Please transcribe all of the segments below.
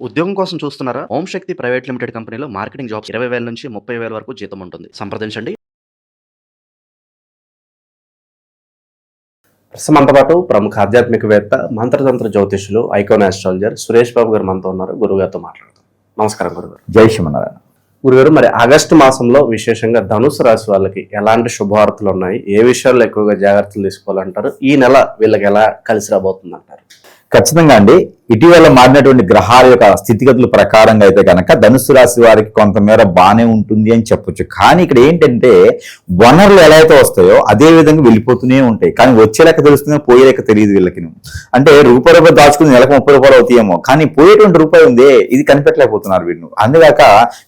ఉద్యోగం కోసం చూస్తున్నారా? ఓం శక్తి ప్రైవేట్ లిమిటెడ్ కంపెనీలో మార్కెటింగ్ జాబ్స్ 20,000 నుంచి 30,000 వరకు జీతం ఉంటుంది. సంప్రదించండి. మనతో పాటు ప్రముఖ ఆధ్యాత్మికవేత్త, మంత్రతంత్ర జ్యోతిషులు, ఐకాన్ ఆస్ట్రాలజర్ సురేష్ బాబు గారు మనతో ఉన్నారు. గురుగారితో మాట్లాడతాం. నమస్కారం గురుగారు. జై శ్రీమన్నారాయణ. గురుగారు, మరి ఆగస్టు మాసంలో విశేషంగా ధనుసు రాశి వాళ్ళకి ఎలాంటి శుభవార్తలు ఉన్నాయి? ఏ విషయాల్లో ఎక్కువగా జాగ్రత్తలు తీసుకోవాలంటారు? ఈ నెల వీళ్ళకి ఎలా కలిసి రాబోతుంది అంటారు? ఖచ్చితంగా అండి, ఇటీవల మారినటువంటి గ్రహాల యొక్క స్థితిగతుల ప్రకారంగా అయితే కనుక ధనుసు రాశి వారికి కొంతమేర బాగానే ఉంటుంది అని చెప్పొచ్చు. కానీ ఇక్కడ ఏంటంటే వనరులు ఎలా అయితే వస్తాయో అదే విధంగా వెళ్ళిపోతూనే ఉంటాయి. కానీ వచ్చే లెక్క తెలుస్తుంది, పోయే లెక్క తెలియదు వీళ్ళకి. అంటే రూపాయి దాచుకుని నెలకు 30 రూపాయలు అవుతాయేమో, కానీ పోయేటువంటి రూపాయి ఉందే ఇది కనిపెట్టలేకపోతున్నారు వీళ్ళు. అందుగాక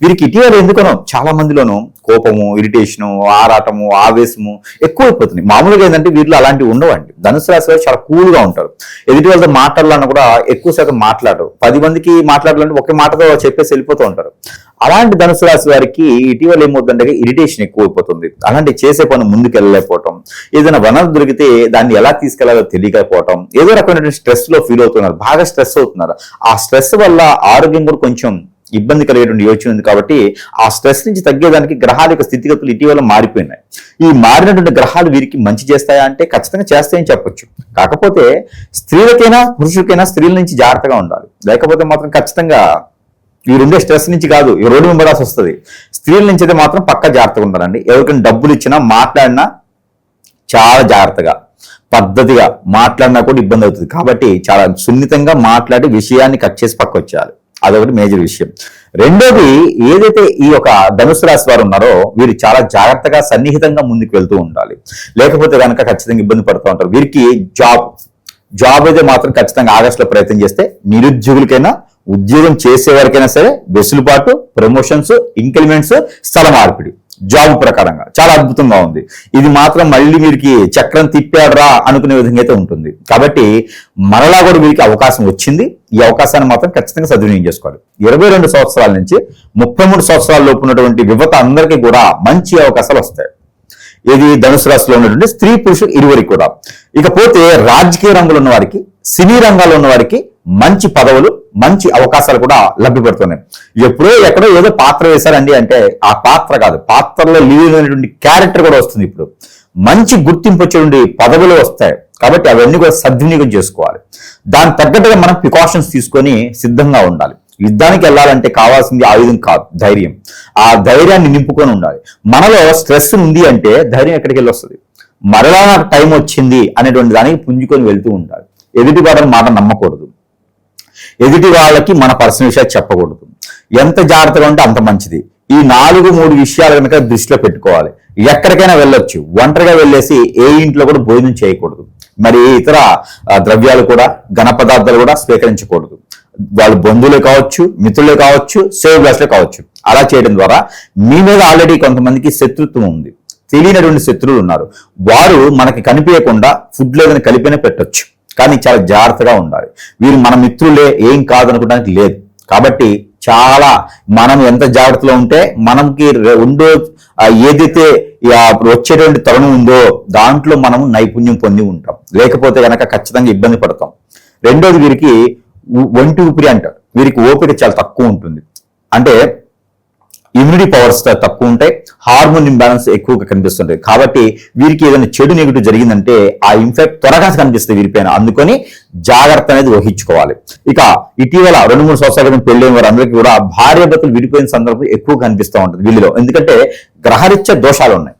వీరికి ఇటీవల ఎందుకనో చాలా మందిలోనూ కోపము, ఇరిటేషను, ఆరాటము, ఆవేశము ఎక్కువైపోతుంది. మామూలుగా ఏంటంటే వీళ్ళు అలాంటివి ఉండవండి. ధనుసు రాశి వారు చాలా కూల్గా ఉంటారు. ఎదుటి వాళ్ళతో మాట్లాడాలన్నా కూడా ఎక్కువ శాతం మాట్లాడరు. 10 మందికి మాట్లాడాలంటే ఒకే మాటతో చెప్పేసి వెళ్ళిపోతూ ఉంటారు. అలాంటి ధనుసు రాశి వారికి ఇటీవల ఏమవుతుందంటే ఇరిటేషన్ ఎక్కువైపోతుంది. అలాంటి చేసే పని ముందుకు వెళ్ళలేకపోవటం, ఏదైనా వనరు దొరికితే దాన్ని ఎలా తీసుకెళ్లాలో తెలియకపోవటం, ఏదో రకమైన స్ట్రెస్ లో ఫీల్ అవుతున్నారు, బాగా స్ట్రెస్ అవుతున్నారు. ఆ స్ట్రెస్ వల్ల ఆరోగ్యం కూడా కొంచెం ఇబ్బంది కలిగేటువంటి యోచన ఉంది. కాబట్టి ఆ స్ట్రెస్ నుంచి తగ్గేదానికి గ్రహాల యొక్క స్థితిగతులు ఇటీవల మారిపోయినాయి. ఈ మారినటువంటి గ్రహాలు వీరికి మంచి చేస్తాయా అంటే ఖచ్చితంగా చేస్తాయని చెప్పొచ్చు. కాకపోతే స్త్రీలకైనా పురుషులకైనా స్త్రీల నుంచి జాగ్రత్తగా ఉండాలి. లేకపోతే మాత్రం ఖచ్చితంగా వీరుండే స్ట్రెస్ నుంచి కాదు, ఈ రోడ్డు వెంబడాల్సి వస్తుంది. స్త్రీల నుంచి అయితే మాత్రం పక్కా జాగ్రత్తగా ఉండాలండి. ఎవరికైనా డబ్బులు ఇచ్చినా మాట్లాడినా చాలా జాగ్రత్తగా పద్ధతిగా మాట్లాడినా కూడా ఇబ్బంది అవుతుంది. కాబట్టి చాలా సున్నితంగా మాట్లాడి విషయాన్ని కట్ చేసి పక్క వచ్చేయాలి. అదొకటి మేజర్ విషయం. రెండోది, ఏదైతే ఈ యొక్క ధనుసు రాశి వారు ఉన్నారో వీరు చాలా జాగ్రత్తగా సన్నిహితంగా ముందుకు వెళ్తూ ఉండాలి. లేకపోతే కనుక ఖచ్చితంగా ఇబ్బంది పడుతూ ఉంటారు. వీరికి జాబ్ అయితే మాత్రం ఖచ్చితంగా ఆగస్టులో ప్రయత్నం చేస్తే, నిరుద్యోగులకైనా ఉద్యోగం చేసేవారికైనా సరే వెసులుబాటు, ప్రమోషన్స్, ఇంక్రిమెంట్స్, స్థల మార్పిడి జాబ్ ప్రకారంగా చాలా అద్భుతంగా ఉంది. ఇది మాత్రం మళ్ళీ వీరికి చక్రం తిప్పాడరా అనుకునే విధంగా అయితే ఉంటుంది. కాబట్టి మరలా కూడా వీరికి అవకాశం వచ్చింది. ఈ అవకాశాన్ని మాత్రం ఖచ్చితంగా సద్వినియోగం చేసుకోవాలి. 22 సంవత్సరాల నుంచి 33 సంవత్సరాల లోపు ఉన్నటువంటి యువత అందరికీ కూడా మంచి అవకాశాలు వస్తాయి. ఇది ధనుసు రాశిలో ఉన్నటువంటి స్త్రీ పురుషులు ఇరువురికి కూడా. ఇకపోతే రాజకీయ రంగంలో ఉన్న వారికి, సినీ రంగాల్లో ఉన్న వారికి మంచి పదవులు, మంచి అవకాశాలు కూడా లభ్యపడుతున్నాయి. ఎప్పుడో ఎక్కడో ఏదో పాత్ర వేశారండి అంటే ఆ పాత్ర కాదు, పాత్రలో లీవ్ అయినటువంటి క్యారెక్టర్ కూడా వస్తుంది. ఇప్పుడు మంచి గుర్తింపు వచ్చేటువంటి పదవులు వస్తాయి. కాబట్టి అవన్నీ కూడా సద్వినియోగం చేసుకోవాలి. దాని తగ్గట్టుగా మనం ప్రికాషన్స్ తీసుకొని సిద్ధంగా ఉండాలి. యుద్ధానికి వెళ్ళాలంటే కావాల్సింది ఆయుధం కాదు, ధైర్యం. ఆ ధైర్యాన్ని నింపుకొని ఉండాలి. మనలో స్ట్రెస్ ఉంది అంటే ధైర్యం ఎక్కడికి వెళ్ళి వస్తుంది? మరలా నాకు టైం వచ్చింది అనేటువంటి దానికి పుంజుకొని వెళ్తూ ఉండాలి. ఎదుటి వారిని మాట నమ్మకూడదు. ఎదుటి వాళ్ళకి మన పర్సనల్ విషయాలు చెప్పకూడదు. ఎంత జాగ్రత్తగా ఉంటే అంత మంచిది. ఈ 4-3 విషయాలు కనుక దృష్టిలో పెట్టుకోవాలి. ఎక్కడికైనా వెళ్ళొచ్చు, ఒంటరిగా వెళ్ళేసి ఏ ఇంట్లో కూడా భోజనం చేయకూడదు. మరి ఇతర ద్రవ్యాలు కూడా, ఘన పదార్థాలు కూడా స్వీకరించకూడదు. వాళ్ళు బంధువులే కావచ్చు, మిత్రులే కావచ్చు, సేవ్ గ్లాసులే కావచ్చు. అలా చేయడం ద్వారా మీ మీద ఆల్రెడీ కొంతమందికి శత్రుత్వం ఉంది, తెలియనటువంటి శత్రువులు ఉన్నారు. వారు మనకి కనిపించకుండా ఫుడ్ లేదని కలిపినే పెట్టొచ్చు. కానీ చాలా జాగ్రత్తగా ఉండాలి. వీరు మన మిత్రులే, ఏం కాదనుకోవడానికి లేదు. కాబట్టి చాలా మనం ఎంత జాగ్రత్తలో ఉంటే మనకి ఉందో ఏదైతే వచ్చేటువంటి తరుణం ఉందో దాంట్లో మనం నైపుణ్యం పొంది ఉంటాం. లేకపోతే కనుక ఖచ్చితంగా ఇబ్బంది పడతాం. రెండోది, వీరికి ఒంటి ఊపిరి అంటారు. వీరికి ఓపిక చాలా తక్కువ ఉంటుంది. అంటే ఇమ్యూనిటీ పవర్స్ తక్కువ ఉంటాయి, హార్మోన్ ఇంబ్యాలెన్స్ ఎక్కువగా కనిపిస్తుంటాయి. కాబట్టి వీరికి ఏదైనా చెడు నెగిటివ్ జరిగిందంటే ఆ ఇంపాక్ట్ త్వరగా కనిపిస్తుంది వీరిపైన. అందుకని జాగ్రత్త అనేది వహించుకోవాలి. ఇక ఇటీవల 2-3 సంవత్సరాల క్రితం పెళ్ళైన వారు అందరికీ కూడా భార్యాభర్తలు విడిపోయిన సందర్భం ఎక్కువ కనిపిస్తూ ఉంటుంది వీళ్ళలో. ఎందుకంటే గ్రహరీత్యా దోషాలు ఉన్నాయి,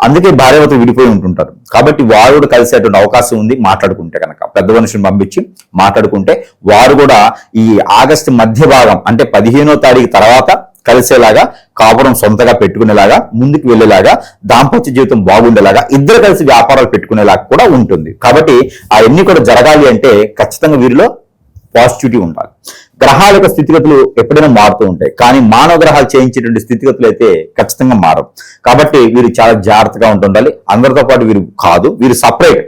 అందుకే భార్యాభర్తలు విడిపోయి ఉంటుంటారు. కాబట్టి వారు కూడా కలిసేటువంటి అవకాశం ఉంది. మాట్లాడుకుంటే కనుక పెద్ద మనుషుని పంపించి మాట్లాడుకుంటే వారు కూడా ఈ ఆగస్టు మధ్య భాగం అంటే 15వ తారీఖు తర్వాత కలిసేలాగా, కాపురం సొంతగా పెట్టుకునేలాగా, ముందుకు వెళ్ళేలాగా, దాంపత్య జీవితం బాగుండేలాగా, ఇద్దరు కలిసి వ్యాపారాలు పెట్టుకునేలాగా కూడా ఉంటుంది. కాబట్టి అవన్నీ కూడా జరగాలి అంటే ఖచ్చితంగా వీరిలో పాజిటివిటీ ఉండాలి. గ్రహాల యొక్క స్థితిగతులు ఎప్పుడైనా మారుతూ ఉంటాయి, కానీ మానవ గ్రహాలు చేయించేటువంటి స్థితిగతులు అయితే ఖచ్చితంగా మారవు. కాబట్టి వీరు చాలా జాగ్రత్తగా ఉండాలి. అందరితో పాటు వీరు కాదు, వీరు సపరేట్.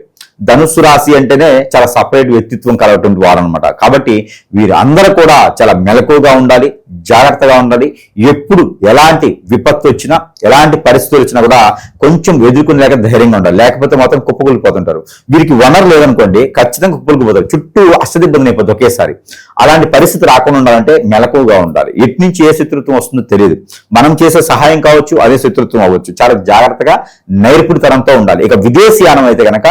ధనుస్సు రాశి అంటేనే చాలా సపరేట్ వ్యక్తిత్వం కలగటువంటి వారు అనమాట. కాబట్టి వీరందరూ కూడా చాలా మెలకుగా ఉండాలి, జాగ్రత్తగా ఉండాలి. ఎప్పుడు ఎలాంటి విపత్తు వచ్చినా, ఎలాంటి పరిస్థితులు వచ్చినా కూడా కొంచెం ఎదుర్కొనేలాగా ధైర్యంగా ఉండాలి. లేకపోతే మాత్రం కుప్పకూలిపోతుంటారు. వీరికి వనరు లేదనుకోండి, ఖచ్చితంగా కుప్పకూలిపోతారు, చుట్టూ అష్టదిబ్బం అయిపోతుంది ఒకేసారి. అలాంటి పరిస్థితి రాకుండా ఉండాలంటే మెలకుగా ఉండాలి. ఎటు నుంచి ఏ శత్రుత్వం వస్తుందో తెలియదు. మనం చేసే సహాయం కావచ్చు, అదే శత్రుత్వం అవ్వచ్చు. చాలా జాగ్రత్తగా నైపుణ్యతనంతో ఉండాలి. ఇక విదేశీయానం అయితే కనుక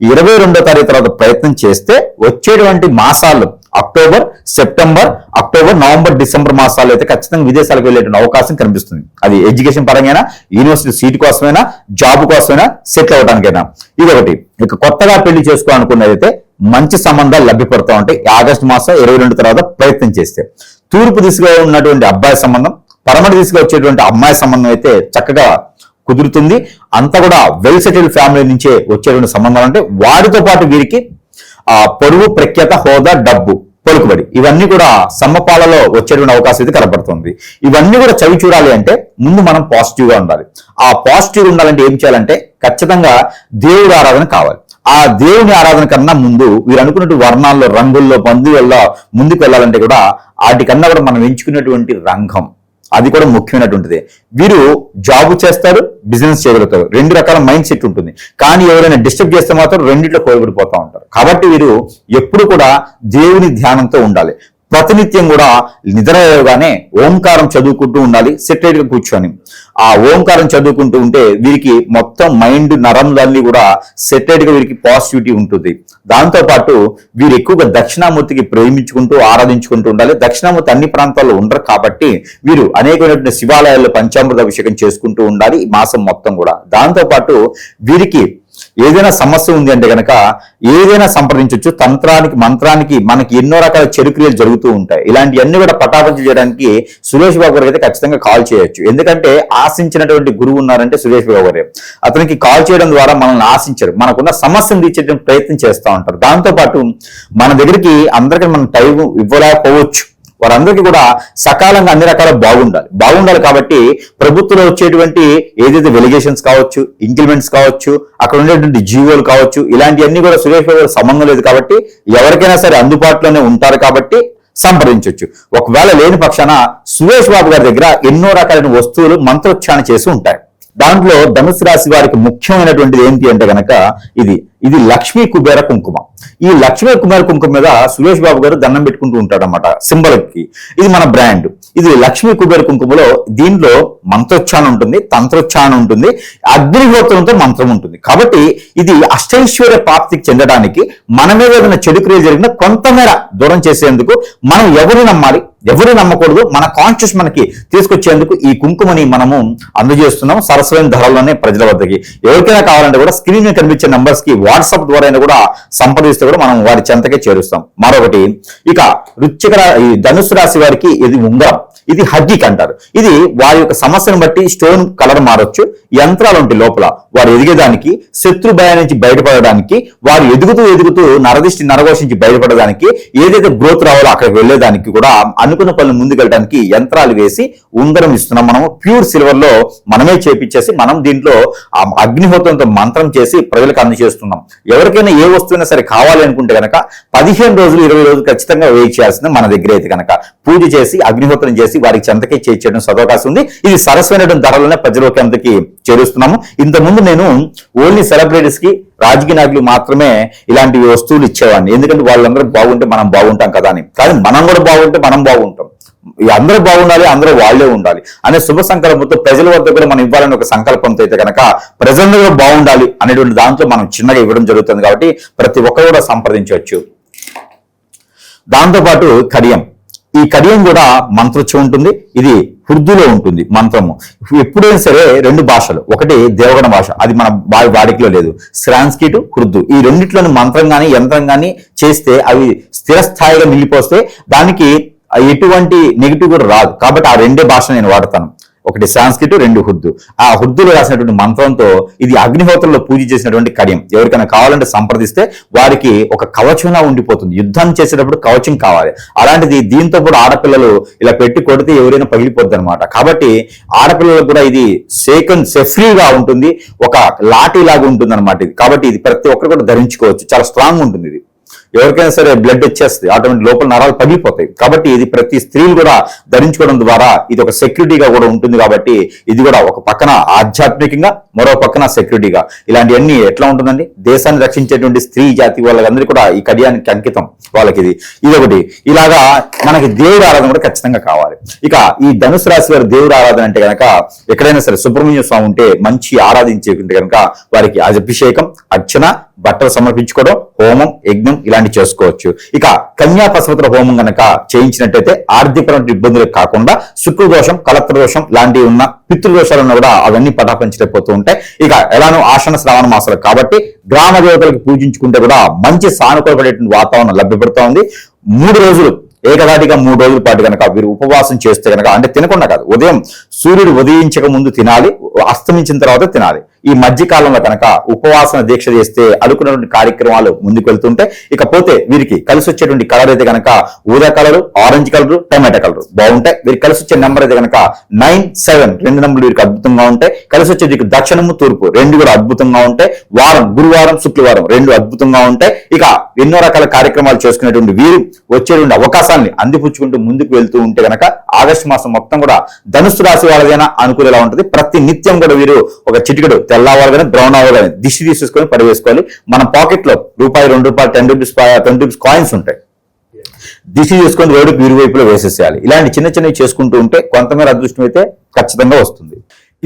22వ తారీఖు తర్వాత ప్రయత్నం చేస్తే వచ్చేటువంటి మాసాలు October, September, October, November, December మాసాలు అయితే ఖచ్చితంగా విదేశాలకు వెళ్ళేటువంటి అవకాశం కనిపిస్తుంది. అది ఎడ్యుకేషన్ పరంగా, యూనివర్సిటీ సీట్ కోసమైనా, జాబ్ కోసమైనా, సెటిల్ అవడానికైనా. ఇది ఒకటి. ఇక కొత్తగా పెళ్లి చేసుకోవాలనుకున్నదైతే మంచి సంబంధాలు లభ్యపడుతూ ఉంటాయి ఆగస్టు మాసం 22 తర్వాత ప్రయత్నం చేస్తే. తూర్పు దిశగా ఉన్నటువంటి అబ్బాయి సంబంధం, పడమటి దిశగా వచ్చేటువంటి అమ్మాయి సంబంధం అయితే చక్కగా కుదురుతుంది. అంతా కూడా వెల్ సెటిల్డ్ ఫ్యామిలీ నుంచే వచ్చేటువంటి సంబంధాలు అంటే వారితో పాటు వీరికి పొరుగు, ప్రఖ్యాత, హోదా, డబ్బు, పలుకుబడి ఇవన్నీ కూడా సమపాలలో వచ్చేటువంటి అవకాశం అయితే కనబడుతుంది. ఇవన్నీ కూడా చవి చూడాలి అంటే ముందు మనం పాజిటివ్ గా ఉండాలి. ఆ పాజిటివ్ ఉండాలంటే ఏం చేయాలంటే ఖచ్చితంగా దేవుడి ఆరాధన కావాలి. ఆ దేవుని ఆరాధన కన్నా ముందు వీరు అనుకున్నట్టు వర్ణాల్లో, రంగుల్లో, బంధువుల్లో ముందుకు వెళ్ళాలంటే కూడా వాటికన్నా కూడా మనం ఎంచుకున్నటువంటి రంగం అది కూడా ముఖ్యమైనటువంటిది. వీరు జాబ్ చేస్తారు, బిజినెస్ చేయగలుగుతారు. 2 రకాల మైండ్ సెట్ ఉంటుంది. కానీ ఎవరైనా డిస్టర్బ్ చేస్తే మాత్రం రెండిట్లో కోల్పడిపోతూ ఉంటారు. కాబట్టి వీరు ఎప్పుడు కూడా దేవుని ధ్యానంతో ఉండాలి. ప్రతినిత్యం కూడా నిద్రగానే ఓంకారం చదువుకుంటూ ఉండాలి. సెటరేట్ గా కూర్చొని ఆ ఓంకారం చదువుకుంటూ ఉంటే వీరికి మొత్తం మైండ్ నరంలన్నీ కూడా సెటరేట్ గా వీరికి పాజిటివిటీ ఉంటుంది. దాంతో పాటు వీరు ఎక్కువగా దక్షిణామూర్తికి ప్రేమించుకుంటూ ఆరాధించుకుంటూ ఉండాలి. దక్షిణామూర్తి అన్ని ప్రాంతాల్లో ఉండరు కాబట్టి వీరు అనేకమైనటువంటి శివాలయాల్లో పంచామృత అభిషేకం చేసుకుంటూ ఉండాలి ఈ మాసం మొత్తం కూడా. దాంతో పాటు వీరికి ఏదైనా సమస్య ఉంది అంటే కనుక ఏదైనా సంప్రదించవచ్చు. తంత్రానికి, మంత్రానికి మనకి ఎన్నో రకాల చెడుక్రియలు జరుగుతూ ఉంటాయి. ఇలాంటివన్నీ కూడా పటాపంచలు చేయడానికి సురేష్ బాబు గారికి అయితే ఖచ్చితంగా కాల్ చేయొచ్చు. ఎందుకంటే ఆశించినటువంటి గురువు ఉన్నారంటే సురేష్ బాబు గారే. అతనికి కాల్ చేయడం ద్వారా మనల్ని ఆశించరు, మనకున్న సమస్యను తీర్చేటువంటి ప్రయత్నం చేస్తూ ఉంటారు. దాంతో పాటు మన దగ్గరికి అందరికీ మనం టైం ఇవ్వలేకపోవచ్చు. వారందరికీ కూడా సకాలంగా అన్ని రకాల బాగుండాలి కాబట్టి ప్రభుత్వంలో వచ్చేటువంటి ఏదైతే వెలిగేషన్స్ కావచ్చు, ఇంక్రిమెంట్స్ కావచ్చు, అక్కడ ఉండేటువంటి జీవోలు కావచ్చు, ఇలాంటివన్నీ కూడా సురేష్ బాబు గారు సంబంధం లేదు కాబట్టి ఎవరికైనా సరే అందుబాటులోనే ఉంటారు కాబట్టి సంప్రదించవచ్చు. ఒకవేళ లేని పక్షాన సురేష్ బాబు గారి దగ్గర ఎన్నో రకాలైన వస్తువులు మంత్రోచ్చారణ చేసి ఉంటాయి. దాంట్లో ధనుసు రాశి వారికి ముఖ్యమైనటువంటిది ఏంటి అంటే కనుక ఇది లక్ష్మీ కుబేర కుంకుమ. ఈ లక్ష్మీ కుబేర కుంకుమ మీద సురేష్ బాబు గారు దండం పెట్టుకుంటూ ఉంటాడు అనమాట, సింబల్ కి. ఇది మన బ్రాండ్. ఇది లక్ష్మీ కుబేర కుంకుమలో దీంట్లో మంత్రోచ్చారణ ఉంటుంది, తంత్రోచ్చారణ ఉంటుంది, అగ్నిహోత్రంతో మంత్రం ఉంటుంది. కాబట్టి ఇది అష్టైశ్వర్య ప్రాప్తికి చెందడానికి మన మీద ఏదైనా చెడు క్రియ జరిగినా కొంతమేర దూరం చేసేందుకు మనం ఎవరు నమ్మాలి, ఎవరు నమ్మకూడదు, మన కాన్షియస్ మనకి తీసుకొచ్చేందుకు ఈ కుంకుమని మనము అందజేస్తున్నాం సరసమైన ధరలోనే ప్రజల వద్దకి. ఎవరికైనా కావాలంటే కూడా స్క్రీన్ మీద కనిపించే నంబర్స్ కి వాట్సాప్ ద్వారా కూడా సంప్రదిస్తే కూడా మనం వారి చెంతకే చేరుస్తాం. మరొకటి, ఇక ఈ ధనుసు రాశి వారికి ఇది ఉంగరం. ఇది హగ్గిక్ అంటారు. ఇది వారి యొక్క సమస్యను బట్టి స్టోన్ కలర్ మారొచ్చు. యంత్రాలు ఉంటాయి లోపల. వారు ఎదిగేదానికి, శత్రు భయం నుంచి బయటపడడానికి, వారు ఎదుగుతూ నరదిష్టి నరఘోషించి బయటపడడానికి, ఏదైతే గ్రోత్ రావాలో అక్కడికి వెళ్ళేదానికి కూడా అనుకున్న పనులు ముందుకెళ్ళడానికి యంత్రాలు వేసి ఉంగరం ఇస్తున్నాం. మనము ప్యూర్ సిల్వర్ లో మనమే చేపించేసి మనం దీంట్లో అగ్నిహోత్రంతో మంత్రం చేసి ప్రజలకు అందజేస్తున్నాం. ఎవరికైనా ఏ వస్తువైనా సరే కావాలి అనుకుంటే కనుక 15 రోజులు 20 రోజులు ఖచ్చితంగా వెయిట్ చేయాల్సింది మన దగ్గర అయితే కనుక పూజ చేసి అగ్నిహోత్రం చేసి వారికి చెంతకే చేర్చడం సదవకాశం ఉంది. ఇది సరసమైనటువంటి ధరలోనే ప్రజలకి అంతకి చేరుస్తున్నాము. ఇంతకుముందు నేను ఓన్లీ సెలబ్రిటీస్ కి, రాజకీయ నాయకులు మాత్రమే ఇలాంటి వస్తువులు ఇచ్చేవాడిని. ఎందుకంటే వాళ్ళందరూ బాగుంటే మనం బాగుంటాం కదా అని. కానీ మనం కూడా బాగుంటే మనం బాగుంటాం. అందరూ బాగుండాలి, అందరూ వాళ్లే ఉండాలి అనే శుభ సంకల్పంతో ప్రజల వద్ద కూడా మనం ఇవ్వాలని ఒక సంకల్పంతో అయితే కనుక ప్రజలందరూ బాగుండాలి అనేటువంటి దాంట్లో మనం చిన్నగా ఇవ్వడం జరుగుతుంది. కాబట్టి ప్రతి ఒక్కరు కూడా సంప్రదించవచ్చు. దాంతోపాటు కడియం. ఈ కడియం కూడా మంత్రోచ్చం ఉంటుంది. ఇది ఉర్దూలో ఉంటుంది మంత్రము. ఎప్పుడైనా సరే 2 భాషలు, ఒకటి దేవగణ భాష, అది మన వాడికిలో లేదు, సాంస్క్రిట్, ఉర్దూ, ఈ రెండిట్లోని మంత్రం కానీ యంత్రం కానీ చేస్తే అవి స్థిరస్థాయిగా నిలిపోస్తే దానికి ఎటువంటి నెగిటివ్ కూడా రాదు. కాబట్టి ఆ 2 భాష నేను వాడతాను. ఒకటి సాంస్క్రిట్, 2 హుర్దు. ఆ హుర్దులో రాసినటువంటి మంత్రంతో ఇది అగ్నిహోత్రంలో పూజ చేసినటువంటి కడియం. ఎవరికైనా కావాలంటే సంప్రదిస్తే వారికి ఒక కవచంలా ఉండిపోతుంది. యుద్ధం చేసేటప్పుడు కవచం కావాలి. అలాంటిది దీంతో కూడా ఆడపిల్లలు ఇలా పెట్టి కొడితే ఎవరైనా పగిలిపోద్ది అనమాట. కాబట్టి ఆడపిల్లలకు కూడా ఇది సేఫ్రీగా ఉంటుంది, ఒక లాఠీ లాగా ఉంటుంది అనమాట. కాబట్టి ఇది ప్రతి ఒక్కరు కూడా ధరించుకోవచ్చు. చాలా స్ట్రాంగ్ ఉంటుంది. ఇది ఎవరికైనా సరే బ్లడ్ వచ్చేస్తుంది, ఆటోమేటిక్ లోపల నరాలు పగిలిపోతాయి. కాబట్టి ఇది ప్రతి స్త్రీలు కూడా ధరించుకోవడం ద్వారా ఇది ఒక సెక్యూరిటీగా కూడా ఉంటుంది. కాబట్టి ఇది కూడా ఒక పక్కన ఆధ్యాత్మికంగా, మరో పక్కన సెక్యూరిటీగా, ఇలాంటివన్నీ ఎట్లా ఉంటుందండి, దేశాన్ని రక్షించేటువంటి స్త్రీ జాతి వాళ్ళందరికీ కూడా ఈ కడియానికి అంకితం వాళ్ళకి. ఇది ఒకటి. ఇలాగా మనకి దేవుడి ఆరాధన కూడా ఖచ్చితంగా కావాలి. ఇక ఈ ధనుసు రాశి వారి దేవుడి ఆరాధన అంటే కనుక ఎక్కడైనా సరే సుబ్రహ్మణ్య స్వామి ఉంటే మంచి ఆరాధించేకుంటే కనుక వారికి అభిషేకం, అర్చన, బట్టలు సమర్పించుకోవడం, హోమం, యజ్ఞం ఇలాంటివి చేసుకోవచ్చు. ఇక కన్యా పశుపతుల హోమం గనక చేయించినట్టయితే ఆర్థికపరమైన ఇబ్బందులు కాకుండా శుక్రదోషం, కలత్ర దోషం లాంటివి ఉన్న పితృదోషాలు ఉన్నా కూడా అవన్నీ పటాపంచలేకపోతూ ఉంటాయి. ఇక ఎలానో ఆషాఢ శ్రావణ మాసాలు కాబట్టి గ్రామ దేవతలకు పూజించుకుంటే కూడా మంచి సానుకూలపడేటువంటి వాతావరణం లభ్యపడుతూ ఉంది. 3 రోజులు ఏకదాటిగా 3 రోజుల పాటు కనుక వీరు ఉపవాసం చేస్తే కనుక, అంటే తినకుండా కాదు, ఉదయం సూర్యుడు ఉదయించక ముందు తినాలి, అస్తమించిన తర్వాత తినాలి. ఈ మధ్య కాలంలో కనుక ఉపవాసన దీక్ష చేస్తే అనుకున్నటువంటి కార్యక్రమాలు ముందుకు వెళ్తుంటే, ఇకపోతే వీరికి కలిసి వచ్చేటువంటి కలర్ అయితే కనుక ఊదా కలరు, ఆరెంజ్ కలరు, టమాటా కలరు బాగుంటాయి. వీరికి కలిసి వచ్చే నెంబర్ అయితే కనుక 9, 7 2 నెంబర్లు వీరికి అద్భుతంగా ఉంటాయి. కలిసి వచ్చే వీరికి దక్షిణము, తూర్పు 2 కూడా అద్భుతంగా ఉంటాయి. వారం గురువారం, శుక్రవారం 2 అద్భుతంగా ఉంటాయి. ఇక ఎన్నో రకాల కార్యక్రమాలు చేసుకునేటువంటి వీరు వచ్చేటువంటి అవకాశాన్ని అందిపుచ్చుకుంటూ ముందుకు వెళ్తూ ఉంటే కనుక ఆగస్టు మాసం మొత్తం కూడా ధనుసు రాశి వాళ్ళదైనా అనుకూలంగా ఉంటుంది. ప్రతి నిత్యం కూడా వీరు ఒక చిటికెడు తెల్లవారు కానీ బ్రౌన్ అవ్వాలి కానీ దిష్టి తీసేసుకొని పడివేసుకోవాలి. మన పాకెట్ లో రూపాయి, 2 రూపాయలు, 10 రూపీస్, 20 రూపీస్ కాయిన్స్ ఉంటాయి. దిష్టి చేసుకొని రోడ్డుకు ఇరువైపులో వేసేసేయాలి. ఇలాంటి చిన్న చిన్నవి చేసుకుంటూ ఉంటే కొంతమేర అదృష్టం అయితే ఖచ్చితంగా వస్తుంది.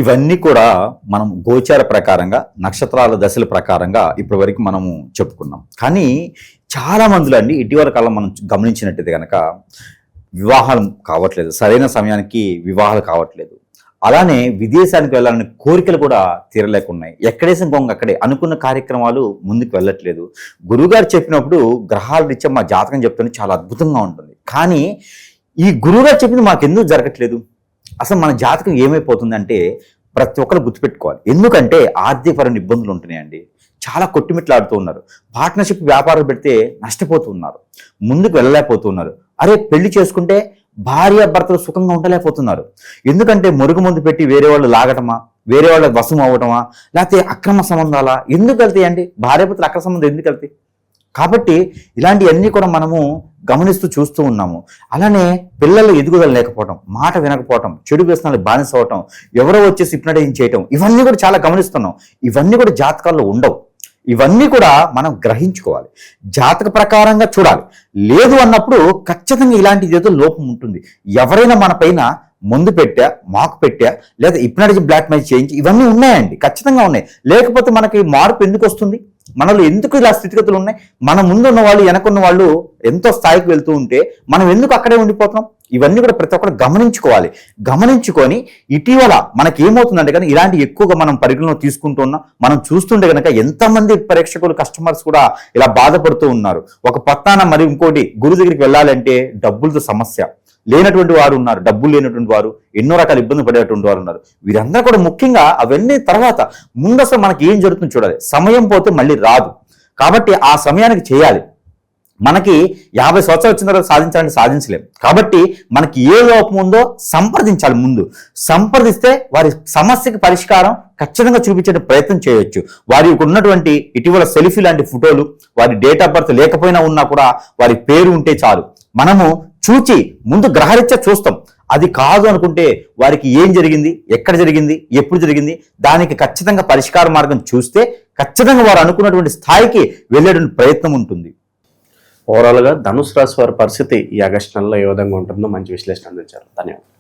ఇవన్నీ కూడా మనం గోచార ప్రకారంగా, నక్షత్రాల దశల ప్రకారంగా ఇప్పటి వరకు మనము చెప్పుకున్నాం. కానీ చాలా మందిలో అండి ఇటీవల కాలం మనం గమనించినట్టయితే కనుక వివాహాలు కావట్లేదు, సరైన సమయానికి వివాహాలు కావట్లేదు. అలానే విదేశానికి వెళ్ళాలనే కోరికలు కూడా తీరలేకున్నాయి. ఎక్కడేసిన గొంగ అక్కడే అనుకున్న కార్యక్రమాలు ముందుకు వెళ్ళట్లేదు. గురువుగారు చెప్పినప్పుడు గ్రహాల రీత్యా మా జాతకం చెప్తుంటే చాలా అద్భుతంగా ఉంటుంది. కానీ ఈ గురువుగారు చెప్పింది మాకెందుకు జరగట్లేదు? అసలు మన జాతకం ఏమైపోతుందంటే ప్రతి ఒక్కరు గుర్తుపెట్టుకోవాలి. ఎందుకంటే ఆర్థికపరమైన ఇబ్బందులు ఉంటున్నాయండి. చాలా కొట్టుమిట్లాడుతూ ఉన్నారు. పార్ట్నర్షిప్ వ్యాపారాలు పెడితే నష్టపోతూ ఉన్నారు, ముందుకు వెళ్ళలేకపోతున్నారు. అరే పెళ్లి చేసుకుంటే భార్య భర్తలు సుఖంగా ఉండలేకపోతున్నారు. ఎందుకంటే మురుగు ముందు పెట్టి వేరే వాళ్ళు లాగటమా, వేరే వాళ్ళ వశం అవ్వటమా, లేకపోతే అక్రమ సంబంధాలా? ఎందుకు వెళ్తాయండి భార్య భర్తలు? అక్రమ సంబంధం ఎందుకు వెళ్తాయి? కాబట్టి ఇలాంటివన్నీ కూడా మనము గమనిస్తూ చూస్తూ ఉన్నాము. అలానే పిల్లలు ఎదుగుదల లేకపోవటం, మాట వినకపోవటం, చెడు వ్యసనాలు బానిస అవటం, ఎవరో వచ్చేసి హిప్నటైజ్ చేయటం, ఇవన్నీ కూడా చాలా గమనిస్తున్నాం. ఇవన్నీ కూడా జాతకాల్లో ఉండవు. ఇవన్నీ కూడా మనం గ్రహించుకోవాలి, జాతక ప్రకారంగా చూడాలి. లేదు అన్నప్పుడు ఖచ్చితంగా ఇలాంటి ఏదో లోపం ఉంటుంది. ఎవరైనా మన పైన ముందు పెట్టా, మాకు పెట్టా, లేదా హిప్నటైజ్ బ్లాక్ మెయిల్ చేయించి, ఇవన్నీ ఉన్నాయండి, ఖచ్చితంగా ఉన్నాయి. లేకపోతే మనకి మార్పు ఎందుకు వస్తుంది? మనలో ఎందుకు ఇలా స్థితిగతులు ఉన్నాయి? మన ముందు ఉన్న వాళ్ళు, వెనకున్న వాళ్ళు ఎంతో స్థాయికి వెళ్తూ ఉంటే మనం ఎందుకు అక్కడే ఉండిపోతున్నాం? ఇవన్నీ కూడా ప్రతి ఒక్కరు గమనించుకోవాలి. గమనించుకొని ఇటీవల మనకి ఏమవుతుందంటే కానీ ఇలాంటి ఎక్కువగా మనం పరిగణలో తీసుకుంటూ ఉన్నాం. మనం చూస్తుంటే కనుక ఎంతమంది ప్రేక్షకులు, కస్టమర్స్ కూడా ఇలా బాధపడుతూ ఉన్నారు. ఒక పత్తాన మరి ఇంకోటి గురువు దగ్గరికి వెళ్ళాలంటే డబ్బులతో సమస్య. లేనటువంటి వారు ఉన్నారు, డబ్బులు లేనటువంటి వారు, ఎన్నో రకాల ఇబ్బంది పడేటువంటి వారు ఉన్నారు. వీరందరూ కూడా ముఖ్యంగా అవన్నీ తర్వాత ముందు అసలు మనకి ఏం జరుగుతుందో చూడాలి. సమయం పోతే మళ్ళీ రాదు. కాబట్టి ఆ సమయానికి చేయాలి. మనకి 50 సంవత్సరాలు వచ్చిన తర్వాత సాధించాలంటే సాధించలేం. కాబట్టి మనకి ఏ లోపం ఉందో సంప్రదించాలి. ముందు సంప్రదిస్తే వారి సమస్యకి పరిష్కారం ఖచ్చితంగా చూపించే ప్రయత్నం చేయొచ్చు. వారికి ఉన్నటువంటి ఇటీవల సెల్ఫీ లాంటి ఫోటోలు, వారి డేట్ ఆఫ్ బర్త్ లేకపోయినా ఉన్నా కూడా వారి పేరు ఉంటే చాలు, మనము చూచి ముందు గ్రహరీత్యా చూస్తాం. అది కాదు అనుకుంటే వారికి ఏం జరిగింది, ఎక్కడ జరిగింది, ఎప్పుడు జరిగింది, దానికి ఖచ్చితంగా పరిష్కార మార్గం చూస్తే ఖచ్చితంగా వారు అనుకున్నటువంటి స్థాయికి వెళ్ళేటువంటి ప్రయత్నం ఉంటుంది. ఓవరాల్ గా ధనుసు రాశి వారి పరిస్థితి ఈ ఆగస్టు నెలలో ఏ విధంగా ఉంటుందో మంచి విశ్లేషణ అందించారు. ధన్యవాదాలు.